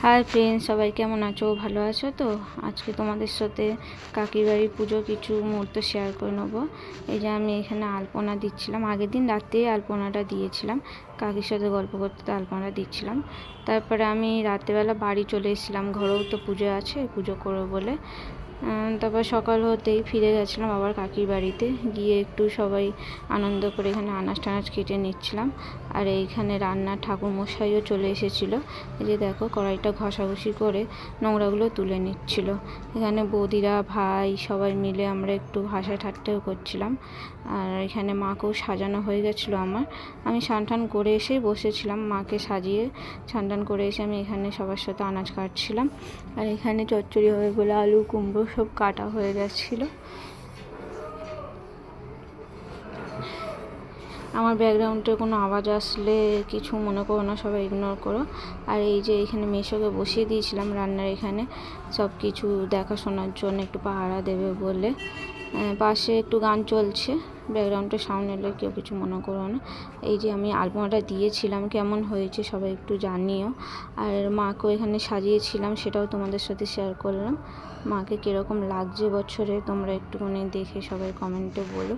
Hi friends, সবাই কেমন আছো? ভালো আছো তো? আজকে তোমাদের সাথে কাকির বাড়ি পুজো কিছু মুহূর্ত শেয়ার করে নেবো। এই যে আমি এখানে আলপনা দিচ্ছিলাম, আগের দিন রাতেই আলপনাটা দিয়েছিলাম, কাকির সাথে গল্প করতে আলপনাটা দিচ্ছিলাম। তারপরে আমি রাত্রেবেলা বাড়ি চলে এসেছিলাম, ঘরেও তো পুজো আছে, পুজো করবো বলে। তারপর সকাল হতেই ফিরে গেছিলাম আবার কাকির বাড়িতে, গিয়ে একটু সবাই আনন্দ করে এখানে আনাজ টানাজ কেটে নিচ্ছিলাম। আর এইখানে রান্নার ঠাকুরমশাইও চলে এসেছিলো। এই যে দেখো, কড়াইটা ঘষাঘষি করে নোংরাগুলো তুলে নিচ্ছিল। এখানে বৌদিরা ভাই সবাই মিলে আমরা একটু হাসা ঠাট্টাও করছিলাম। আর এখানে মাকেও সাজানো হয়ে গেছিলো আমার। আমি স্নান টান করে এসেই বসেছিলাম, মাকে সাজিয়ে স্নান টান করে এসে আমি এখানে সবার সাথে আনাজ কাটছিলাম। আর এখানে চচ্চড়ি হবে বলে আলু কুমড়ো সব কাটা হয়ে গেছিলো। আমার ব্যাকগ্রাউন্ডে কোনো আওয়াজ আসলে কিছু মনে করো না, সবাই ইগনোর করো। আর এই যে এখানে মেশোকে বসিয়ে দিয়েছিলাম রান্নার এখানে সব কিছু দেখাশোনার জন্য, একটু পাহারা দেবে বলে। পাশে একটু গান চলছে, ব্যাকগ্রাউন্ডে সাউন্ড এলে কেউ কিছু মনে করো না। এই যে আমি আলপনাটা দিয়েছিলাম, কেমন হয়েছে সবাই একটু জানিও। আর মাকেও এখানে সাজিয়েছিলাম, সেটাও তোমাদের সাথে শেয়ার করলাম। মাকে কীরকম লাগছে বছরে তোমরা একটুখানি দেখে সবাই কমেন্টে বলো।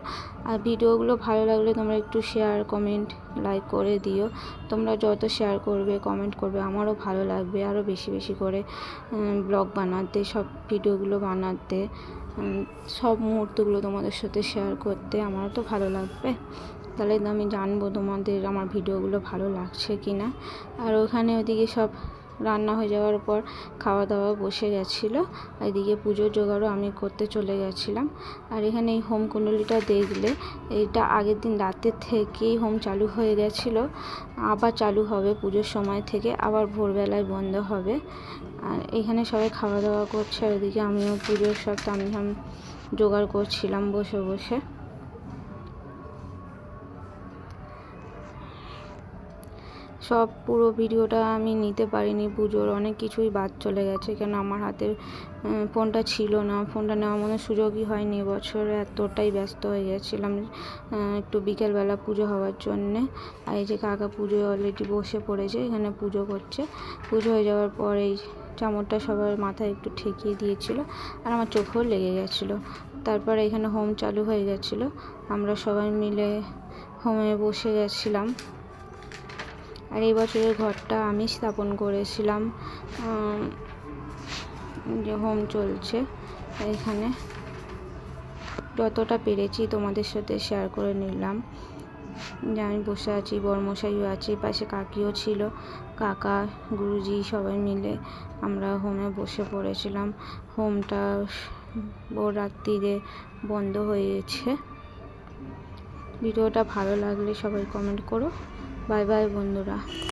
আর ভিডিওগুলো ভালো লাগলে তোমরা একটু শেয়ার কমেন্ট লাইক করে দিও। তোমরা যত শেয়ার করবে কমেন্ট করবে আমারও ভালো লাগবে, আরও বেশি বেশি করে ব্লগ বানাতে, সব ভিডিওগুলো বানাতে, সব মুহূর্তগুলো তোমাদের সাথে শেয়ার করতে আমারও তো ভালো লাগবে। তাহলে আমি জানবো তোমাদের আমার ভিডিওগুলো ভালো লাগছে কি না। আর ওখানে ওদিকে সব রান্না হয়ে যাওয়ার পর খাওয়া দাওয়া বসে গেছিলো। এদিকে পুজোর জোগাড়ও আমি করতে চলে গেছিলাম। আর এখানে এই হোম কুণ্ডলিটা দেখলে, এইটা আগের দিন রাতের থেকেই হোম চালু হয়ে গেছিলো, আবার চালু হবে পুজোর সময় থেকে, আবার ভোরবেলায় বন্ধ হবে। আর এখানে সবাই খাওয়া দাওয়া করছে, আর ওদিকে আমিও পুজোর সব তামঝাম জোগাড় করছিলাম বসে বসে। সব পুরো ভিডিওটা আমি নিতে পারিনি, পুজোর অনেক কিছুই বাদ চলে গেছে, কেন আমার হাতে ফোনটা ছিল না, ফোনটা নেওয়ার মতো সুযোগই হয়নি এবছরে, এতটাই ব্যস্ত হয়ে গেছিলাম একটু বিকেলবেলা পুজো হওয়ার জন্যে। আর এই যে কাকা পুজো অলরেডি বসে পড়েছে, এখানে পুজো করছে। পুজো হয়ে যাওয়ার পর এই চামচটা সবার মাথায় একটু ঠেকিয়ে দিয়েছিল, আর আমার চোখেও লেগে গেছিলো। তারপরে এখানে হোম চালু হয়ে গেছিলো, আমরা সবাই মিলে হোমে বসে গেছিলাম। আর এই বছরের ঘরটা আমি স্থাপন করেছিলাম, যে হোম চলছে এখানে, যতটা পেরেছি তোমাদের সাথে শেয়ার করে নিলাম। যে আমি বসে আছি, বড়মশাইও আছে, পাশে কাকিও ছিল, কাকা গুরুজি সবাই মিলে আমরা হোমে বসে পড়েছিলাম। হোমটা ভোর রাত্রিরে বন্ধ হয়েছে। ভিডিওটা ভালো লাগলে সবাই কমেন্ট করো। বাই বাই বন্ধুরা।